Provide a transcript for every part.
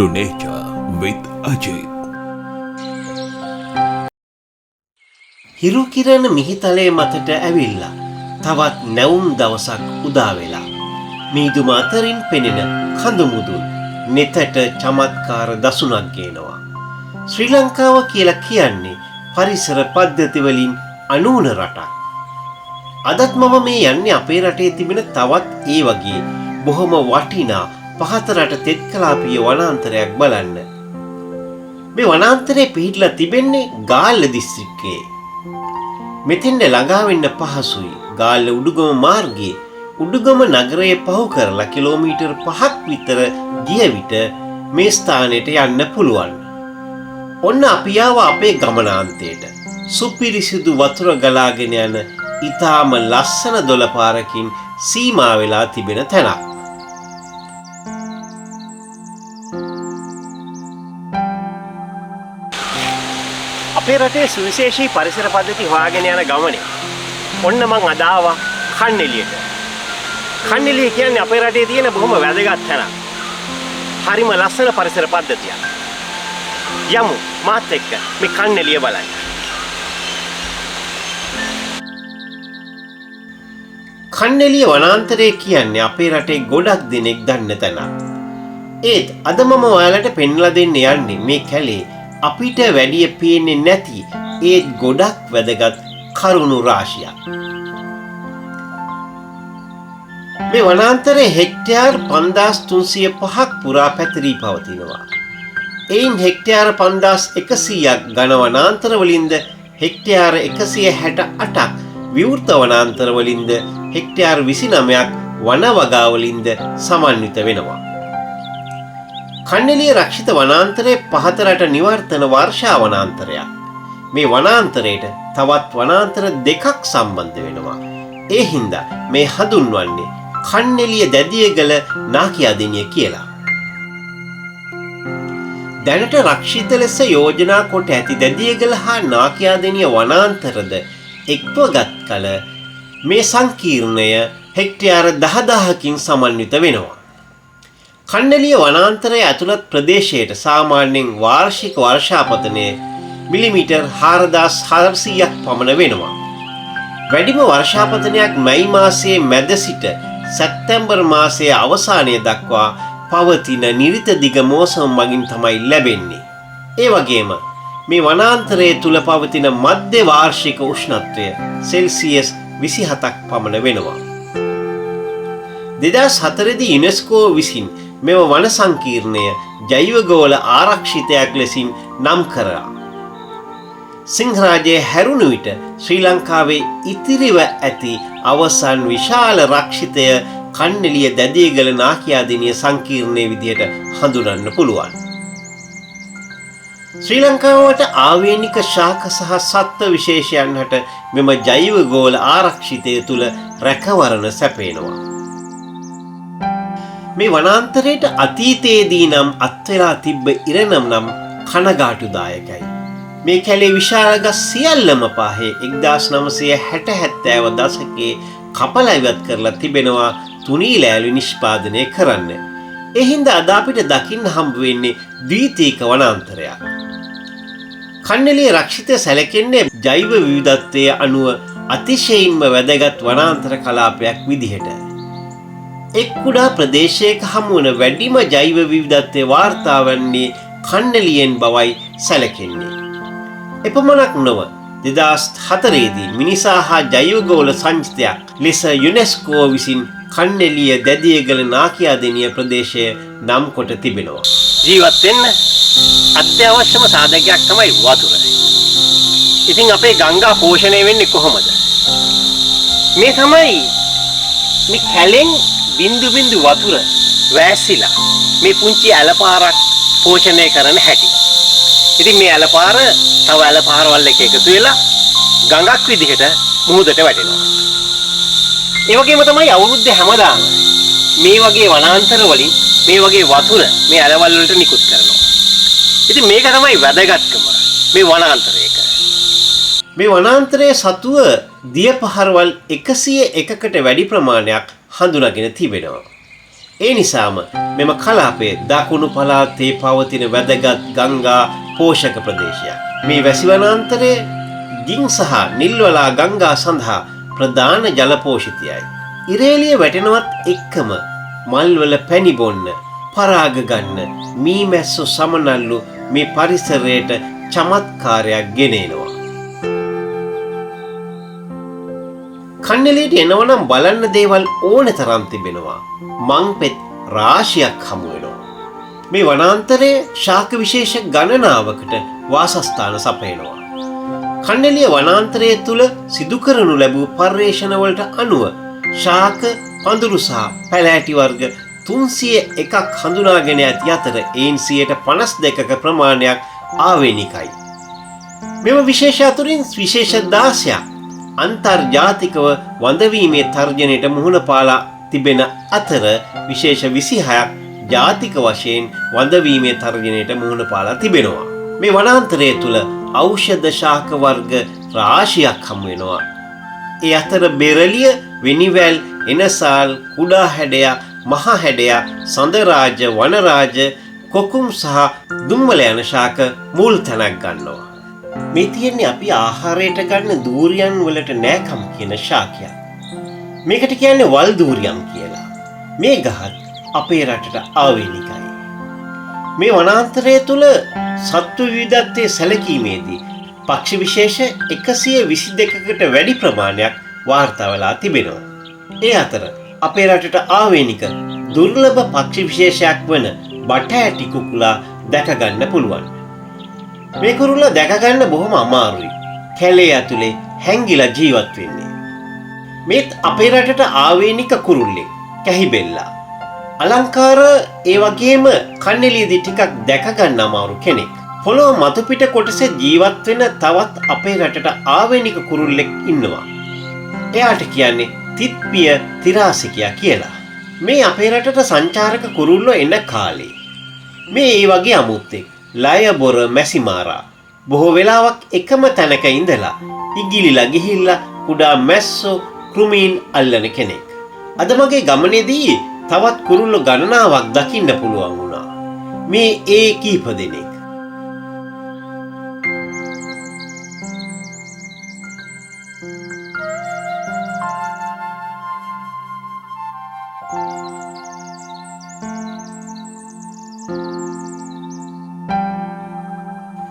to Nature with Ajit. හිරු කිරණ මිහිතලයේ මතට ඇවිල්ලා තවත් නැවුම් දවසක් උදා වෙලා මීදුම අතරින් පෙනෙන කඳු මුදුන් neතට චමත්කාර දසුණක් ගේනවා. ශ්‍රී ලංකාව කියලා කියන්නේ පරිසර පද්ධති වලින් අනූන රටක්. අදත් මම මේ යන්නේ අපේ රටේ තිබෙන තවත් ඒ වගේ බොහොම වටිනා පහත රට තෙත්කලාපීය වනාන්තරයක් බලන්න. මේ වනාන්තරේ පිහිටලා තිබෙන්නේ ගාල්ල දිස්ත්‍රික්කයේ. මෙතෙන්ට ළඟා වෙන්න පහසුයි. ගාල්ල උඩුගම මාර්ගයේ උඩුගම නගරයේ පහු කරලා කිලෝමීටර් 5ක් විතර ගිය විට මේ ස්ථානයට යන්න පුළුවන්. ඔන්න අපි ආව අපේ ගමනාන්තයට. සුපිරිසිදු වතුර ගලාගෙන යන ඊටාම ලස්සන දොළපාරකින් සීමා වෙලා තිබෙන තැනක්. අපේ රටේ සුවිශේෂී පරිසර පද්ධති හොයාගෙන යන ගමනේ ඔන්න මං අද ආවා කන්නెలిයට. කන්නెలిය කියන්නේ අපේ රටේ තියෙන බොහොම වැදගත් තැනක්. හරිම ලස්සන පරිසර පද්ධතියක්. යමු මාත් එක්ක මේ කන්නెలిය බලන්න. කන්නెలిය වනාන්තරය කියන්නේ අපේ රටේ ගොඩක් දෙනෙක් දන්න තැනක්. ඒත් අද මම ඔයාලට පෙන්ලා දෙන්න යන්නේ මේ කැලේ අපිට වැඩිය පේන්නේ නැති ඒත් ගොඩක් වැදගත් කරුණු රාශියක්. මේ වනාන්තරයේ හෙක්ටයාර් 5305ක් පුරා පැතිරී පවතිනවා. එයින් හෙක්ටයාර් 5100ක් ඝන වනාන්තර වලින්ද හෙක්ටයාර් 168ක් විවෘත වනාන්තර වලින්ද හෙක්ටයාර් 29ක් වන වගා වලින්ද සමන්විත වෙනවා. කන්නెలిය රක්ෂිත වනාන්තරයේ පහත රට නිවර්තන වර්ෂා වනාන්තරයක්. මේ වනාන්තරයට තවත් වනාන්තර දෙකක් සම්බන්ධ වෙනවා. ඒ හින්දා මේ හඳුන්වන්නේ කන්නెలిය දැදියගල නාකියාදෙනිය කියලා. දැනට රක්ෂිත ලෙස යෝජනා කොට ඇති දැදියගල හා නාකියාදෙනිය වනාන්තරද එක්වගත් කල මේ සංකීර්ණය හෙක්ටයාර 10000කින් සමන්විත වෙනවා. කන්නెలిය වනාන්තරයේ ඇතුළත් ප්‍රදේශයට සාමාන්‍යයෙන් වාර්ෂික වර්ෂාපතනය මිලිමීටර් 4400ක් පමණ වෙනවා. වැඩිම වර්ෂාපතනයක් මැයි මාසයේ මැද සිට සැප්තැම්බර් මාසයේ අවසානය දක්වා පවතින නිරිත දිග මෝසම මගින් තමයි ලැබෙන්නේ. ඒ වගේම මේ වනාන්තරයේ තුල පවතින මධ්‍ය වාර්ෂික උෂ්ණත්වය සෙල්සියස් 27ක් පමණ වෙනවා. 2004 දී යුනෙස්කෝ විසින් මෙම වන සංකීර්ණය ජෛවගෝල ආරක්ෂිතයක් ලෙසින් නම් කරා. සිංහරාජයේ හැරුණු විට ශ්‍රී ලංකාවේ ඉතිරිව ඇති අවසන් විශාල රක්ෂිතය කන්නెలిය දැදියගල නාකියාදෙනිය සංකීර්ණයේ විදිහට හඳුනන්න පුළුවන්. ශ්‍රී ලංකාවට ආවේනික ශාක සහ සත්ත්ව විශේෂයන් හට මෙම ජෛවගෝල ආරක්ෂිතය තුල රැකවරණ සැපේනවා. මේ වනාන්තරයට අතීතයේදී නම් අත්වෙලා තිබ්බ ඉරණම් නම් කනගාටුදායකයි. මේ කැලේ විශාල ගස් සියල්ලම පහේ 1960-70 දශකයේ කපලා ඉවත් කරලා තිබෙනවා තුනී ලෑලි නිෂ්පාදනය කරන්න. ඒ හින්දා අද අපිට දකින්න හම්බ වෙන්නේ ද්විතීක වනාන්තරයක්. කන්නెలిය රක්ෂිතය සැලකෙන්නේ ජෛව විවිධත්වයේ අනුව අතිශයින්ම වැදගත් වනාන්තර කලාපයක් විදිහට. එක් කුඩා ප්‍රදේශයක හමු වන වැඩිම ජෛව විවිධත්වයේ වාර්තා වන්නේ කන්නెలిයෙන් බවයි සැලකෙන්නේ. එපමණක් නොව 2004 දී මිනිසා හා ජෛවගෝල සංචිතයක් ලෙස යුනෙස්කෝ විසින් කන්නెలిය දැදියගල නාකියාදෙනිය ප්‍රදේශය නම් කොට තිබෙනවා. ජීවත් වෙන්න අත්‍යවශ්‍යම සාධකයක් තමයි වතුර. ඉතින් අපේ ගංගා පෝෂණය වෙන්නේ කොහොමද? මේ තමයි මේ කැලෙන් බින්දු බින්දු වතුර වැසිලා මේ පුංචි ඇලපාරක් පෝෂණය කරන හැටි. ඉතින් මේ ඇලපාර තව ඇලපාරවල් එක එකතු වෙලා ගඟක් විදිහට මුහුදට වැටෙනවා. ඒ වගේම තමයි අවුරුද්දේ හැමදාම මේ වගේ වනාන්තර වලින් මේ වගේ වතුර මේ ඇලවල් වලට නිකුත් කරනවා. ඉතින් මේක තමයි වැදගත්කම මේ වනාන්තරයක. මේ වනාන්තරයේ සතුව දිය පහරවල් 101කට වැඩි ප්‍රමාණයක් හඳුනාගෙන තිබෙනවා. ඒ නිසාම මෙම කලාපයේ දකුණු පළාතේ පවතින වැදගත් ගංගා පෝෂක ප්‍රදේශයක්. මේ වැසි වනාන්තරයේ ගින් සහ නිල්වලා ගංගා සඳහා ප්‍රධාන ජල පෝෂිතයයි. ඉරේලිය වැටෙනවත් එක්කම මල්වල පැණි බොන්න, පරාග ගන්න මීමැස්සෝ සමනල්ලු මේ පරිසරයට චමත්කාරයක් ගෙනෙනවා. කන්නලේට එනවනම් බලන්න දේවල් ඕන තරම් තිබෙනවා. මංපෙත් රාශියක් හමු වෙනවා. මේ වනාන්තරයේ ශාක විශේෂ ගණනාවකට වාසස්ථාන සපයනවා. කන්නලිය වනාන්තරය තුල සිදු කරනු ලැබූ පර්යේෂණවලට අනුව ශාක, පඳුරු සහ පැලෑටි වර්ග 301ක් හඳුනාගෙන ඇති අතර එයින් 52%ක ප්‍රමාණයක් ආවේනිකයි. මෙම විශේෂ අතුරින් විශේෂ 16ක් අන්තර්ජාතිකව වඳවීමේ තර්ජනයට මුහුණ පාලා තිබෙන අතර විශේෂ 26ක් ජාතික වශයෙන් වඳවීමේ තර්ජනයට මුහුණ පාලා තිබෙනවා. මේ වනාන්තරය තුල ඖෂධ ශාක වර්ග රාශියක් හමු වෙනවා. ඒ අතර බෙරළිය, වෙනිවැල්, එනසාල්, කුඩා හැඩය, මහා හැඩය, සඳරාජ, වනරාජ, කොකුම් සහ දුම්වල යන ශාක මුල් තැනක් ගන්නවා. මේ තියෙන්නේ අපි ආහාරයට ගන්න දූරියන් වලට නෑකම් කියන ශාකයක්. මේකට කියන්නේ වල් දූරියම් කියලා. මේ ගහත් අපේ රටට ආවේනිකයි. මේ වනාන්තරය තුල සත්ව විවිධත්වයේ සැලකීමේදී පක්ෂි විශේෂ 122කට වැඩි ප්‍රමාණයක් වාර්තා වෙලා තිබෙනවා. ඒ අතර අපේ රටට ආවේනික දුර්ලභ පක්ෂි විශේෂයක් වන බටඇටි කුකුලා දැක ගන්න පුළුවන්. මේ කුරුල්ලා දැක ගන්න බොහොම අමාරුයි. කැලේ ඇතුලේ හැංගිලා ජීවත් වෙන්නේ. මේත් අපේ රටට ආවේනික කුරුල්ලෙක්, කැහිබෙල්ලා. අලංකාර ඒ වගේම කන්නලියේදී ටිකක් දැක ගන්න අමාරු කෙනෙක්. පොළොව මතු පිට කොටසේ ජීවත් වෙන තවත් අපේ රටට ආවේනික කුරුල්ලෙක් ඉන්නවා. එයාට කියන්නේ තිත්පිය තිරාසිකයා කියලා. මේ අපේ රටට සංචාරක කුරුල්ලෝ එන කාලේ. මේ ඒ වගේ අමුත්තෙක්. ලය බොර මැසිමාරා. බොහෝ වෙලාවක් එකම තැනක ඉඳලා ඉගිලිලා ගිහිල්ලා කුඩා මැස්සෝ කෘමීන් අල්ලන කෙනෙක්. අද මගේ ගමනේදී තවත් කුරුල්ලෝ ගණනාවක් දකින්න පුළුවන් වුණා. මේ ඒ කීප දෙනෙක්.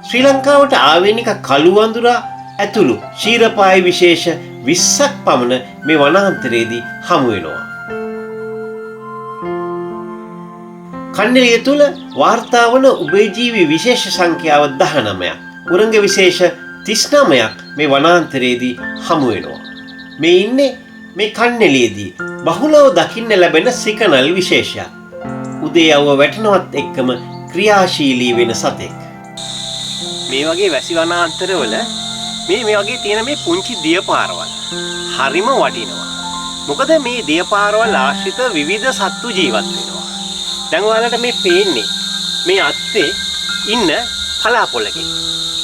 ශ්‍රී ලංකාවට ආවේනික කළු වඳුරා ඇතුළු ශීරපායි විශේෂ 20ක් පමණ මේ වනාන්තරයේදී හමු වෙනවා. කන්නලිය තුල වාර්තා වන උභයජීවි විශේෂ සංඛ්‍යාව 19ක්, උරංග විශේෂ 39ක් මේ වනාන්තරයේදී හමු වෙනවා. මේ ඉන්නේ මේ කන්නලියේදී බහුලව දකින්න ලැබෙන සිකනල් විශේෂයක්. උදේ යවුව වැටෙනවත් එක්කම ක්‍රියාශීලී වෙන සතෙක්. මේ වගේ වැසි වනාන්තරවල මේ වගේ තියෙන මේ පුංචි දියපාරවල් හරිම වටිනවා. මොකද මේ දියපාරවල් ආශ්‍රිත විවිධ සත්තු ජීවත් වෙනවා. දැන් ඔයාලට මේ පේන්නේ මේ අත්තේ ඉන්න පලාපොලකේ.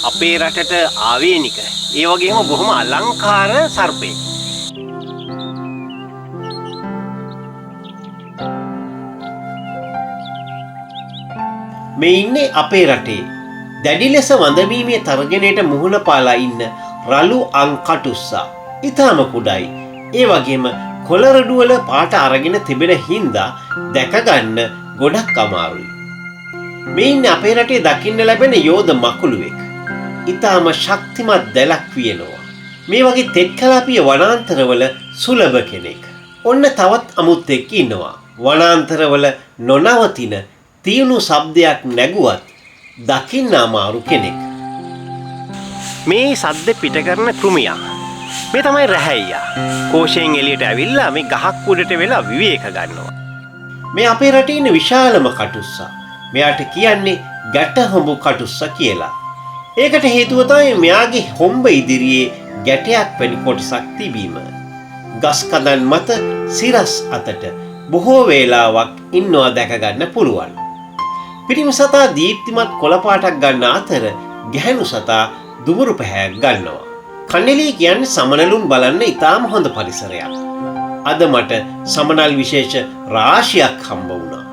අපේ රටට ආවේනික ඒ වගේම බොහොම අලංකාර සර්පෙක්. මේ ඉන්නේ අපේ රටේ දැඩි ලෙස වඳවීමේ තර්ජනයට මුහුණ පාලා ඉන්න රළු අංකටුස්සා. ඊටම කුඩායි. ඒ වගේම කොළරඩු වල පාට අරගෙන තිබෙන හින්දා දැක ගන්න ගොඩක් අමාරුයි. මේ ඉන්නේ අපේ රටේ දකින්න ලැබෙන යෝධ මකුළුවෙක්. ඊටම ශක්තිමත් දැලක් වියනවා. මේ වගේ තෙත්කලාපීය වනාන්තරවල සුලභ කෙනෙක්. ඔන්න තවත් අමුත්තෙක් ඉන්නවා. වනාන්තරවල නොනවතින තියුණු ශබ්දයක් නැගුවත් දකින්න අමාරු කෙනෙක්. මේ සද්ද පිට කරන කෘමියා. මේ තමයි රැහැයියා. කෝෂයෙන් එළියට ඇවිල්ලා මේ ගහක් උඩට වෙලා විවේක ගන්නවා. මේ අපේ රටේ ඉන්න විශාලම කටුස්සා. මෙයාට කියන්නේ ගැටහොඹු කටුස්සා කියලා. ඒකට හේතුව තමයි මෙයාගේ හොම්බ ඉදිරියේ ගැටයක් වැනි කොටසක් තිබීම. ගස් කඳන් මත සිරස් අතට බොහෝ වේලාවක් ඉන්නවා දැක ගන්න පුළුවන්. පිරිමි සතා දීප්තිමත් කොළ පාටක් ගන්න අතර ගැහැණු සතා දුමුරු පැහැයක් ගන්නවා. කන්නලිය කියන්නේ සමනලුන් බලන්න ඉතාම හොඳ පරිසරයක්. අද මට සමනල් විශේෂ රාශියක් හම්බ වුණා.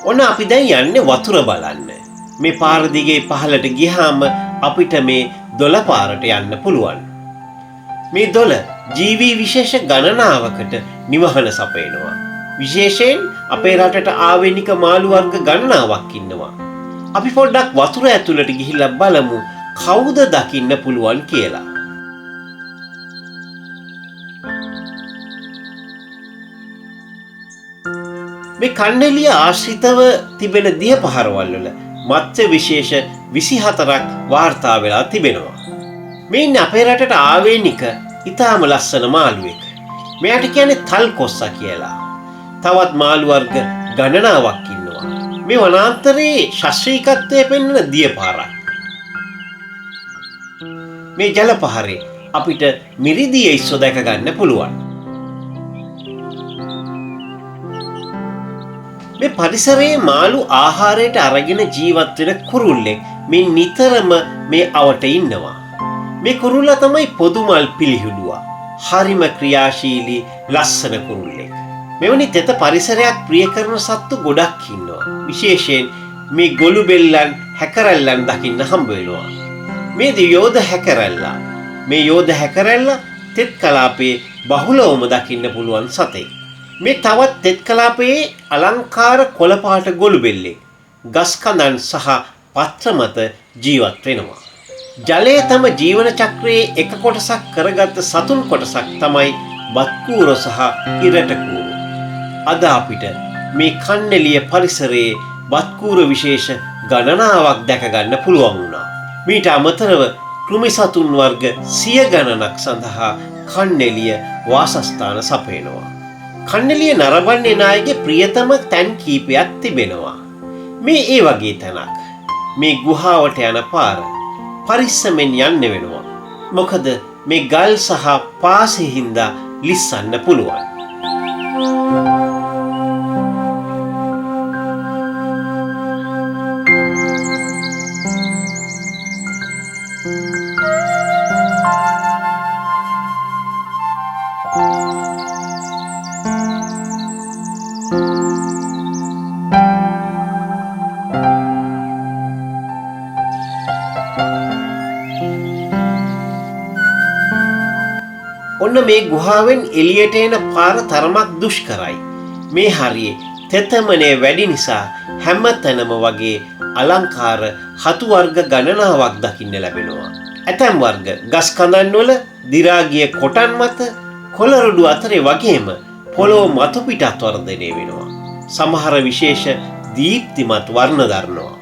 ඔන්න අපි දැන් යන්නේ වතුර බලන්න. මේ පාර දිගේ පහළට ගියාම අපිට මේ දොළ පාරට යන්න පුළුවන්. මේ දොළ ජීවී විශේෂ ගණනාවකට නිවහන සපයනවා. විශේෂයෙන් අපේ රටට ආවේනික මාළු වර්ග ගණනාවක් ඉන්නවා. අපි පොඩ්ඩක් වතුර ඇතුළට ගිහිල්ලා බලමු කවුද දකින්න පුළුවන් කියලා. මේ කන්නැලිය ආශ්‍රිතව තිබෙන දිය පහරවල් වල මත්ස්‍ය විශේෂ 24ක් වාර්තා වෙලා තිබෙනවා. මේ ඉන්නේ අපේ රටට ආවේනික ඊටාම ලස්සන මාළුවෙක්. මෙයාට කියන්නේ තල් කොස්සා කියලා. තවත් මාළු වර්ග ගණනාවක් ඉන්නවා. මේ වනාන්තරයේ ශාස්ත්‍රීයත්වයේ පෙන්වන දිය පාරක්. මේ ජල පහරේ අපිට මිරිදිය ඉස්සෝ දැක ගන්න පුළුවන්. මේ පරිසරයේ මාළු ආහාරයට අරගෙන ජීවත් වෙන කුරුල්ලෙක් මේ නිතරම මේ අවට ඉන්නවා. මේ කුරුල්ලා තමයි පොදුමල් පිළිහිළුවා. හරිම ක්‍රියාශීලී ලස්සන කුරුල්ලෙක්. මෙවැනි තෙත පරිසරයක් ප්‍රිය කරන සත්තු ගොඩක් ඉන්නවා. විශේෂයෙන් මේ ගොළු බෙල්ලන් හැකරැල්ලන් දකින්න හම්බ වෙනවා. මේ යෝධ හැකරැල්ලා. මේ යෝධ හැකරැල්ලා තෙත් කලාපයේ බහුලවම දකින්න පුළුවන් සතෙක්. මේ තවත් තෙත් කලාපයේ අලංකාර කොළ පාට ගොළු බෙල්ලෙක් ගස් කඳන් සහ පත්‍ර මත ජීවත් වෙනවා. ජලය තම ජීවන චක්‍රයේ එක කොටසක් කරගත් සතුන් කොටසක් තමයි බත්කූරෝ සහ ඉරටකූරෝ. අද අපිට මේ කන්නැලිය පරිසරයේ බත්කූරෝ විශේෂ ගණනාවක් දැක ගන්න පුළුවන් වුණා. මීට අමතරව කෘමි සතුන් වර්ග 100 ගණනක් සඳහා කන්නැලිය වාසස්ථාන සපයනවා. කන්නැලිය නරඹන්නේ නායකගේ ප්‍රියතම තැන් කීපයක් තිබෙනවා. මේ ඒ වගේ තැනක්. මේ ගුහාවට යන පාර පරිස්සමෙන් යන්න වෙනවා. මොකද මේ ගල් සහ පාසෙ හින්දා ලිස්සන්න පුළුවන්. ඔන්න මේ ගුහාවෙන් එළියට එන පාර තරමක් දුෂ්කරයි. මේ හරියේ තෙතමනේ වැඩි නිසා හැම තැනම වගේ අලංකාර හතු වර්ග ගණනාවක් දකින්න ලැබෙනවා. ඇතැම් වර්ග ගස් කඳන් වල දි รา ගිය කොටන් මත කොළරොඩු අතරේ වගේම පොළොව මතු පිටත් වර්ධනය වෙනවා. සමහර විශේෂ දීප්තිමත් වර්ණ දරනවා.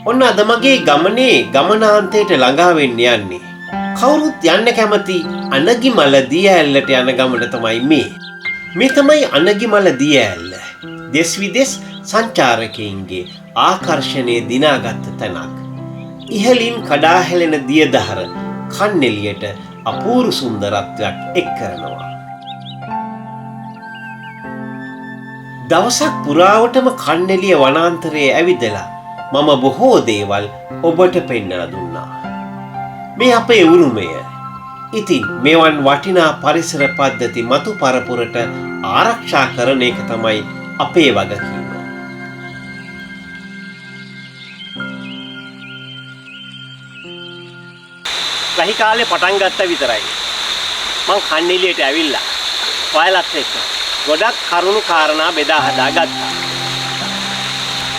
ඔන්න අද මගේ ගමනේ ගමනාන්තයට ළඟා වෙන්න යන්නේ. කවුරුත් යන්න කැමති අනගිමල දිය ඇල්ලට යන ගමන තමයි මේ. මේ තමයි අනගිමල දිය ඇල්ල. දෙස් විදෙස් සංචාරකයින්ගේ ආකර්ෂණය දිනාගත් තැනක්. ඉහළින් කඩා හැලෙන දිය දහර කන්නැලියට අපූර්ව සුන්දරත්වයක් එක් කරනවා. දවසක් පුරාවටම කන්නැලිය වනාන්තරයේ ඇවිදලා මම බොහෝ දේවල් ඔබට පෙන්වලා දුන්නා. මේ අපේ උරුමය. ඉතින් මෙවන් වටිනා පරිසර පද්ධති මතු පරපුරට ආරක්ෂා කරන එක තමයි අපේ වගකීම. රහි කාලේ පටන් ගත්ත විතරයි. මං කන්නැලියට ඇවිල්ලා ඔයාලත් එක්ක ගොඩක් කරුණු කාරණා බෙදා හදා ගත්තා.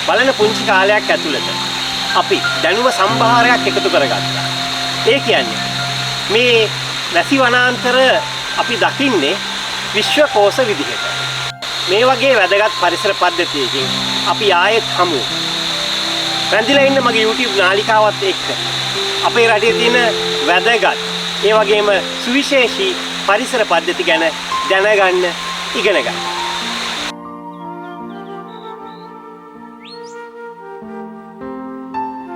බලන පුංචි කාලයක් ඇතුළත අපි දැනුම සම්භාරයක් එකතු කරගත්තා. ඒ කියන්නේ මේ වැසි වනාන්තර අපි දකින්නේ විශ්වකෝෂ විදිහට. මේ වගේ වැදගත් පරිසර පද්ධතියකින් අපි ආයෙත් හමු. රැඳිලා ඉන්න මගේ YouTube නාලිකාවත් එක්ක අපේ රටේ තියෙන වැදගත් ඒ වගේම සුවිශේෂී පරිසර පද්ධති ගැන දැනගන්න ඉගෙන ගන්න.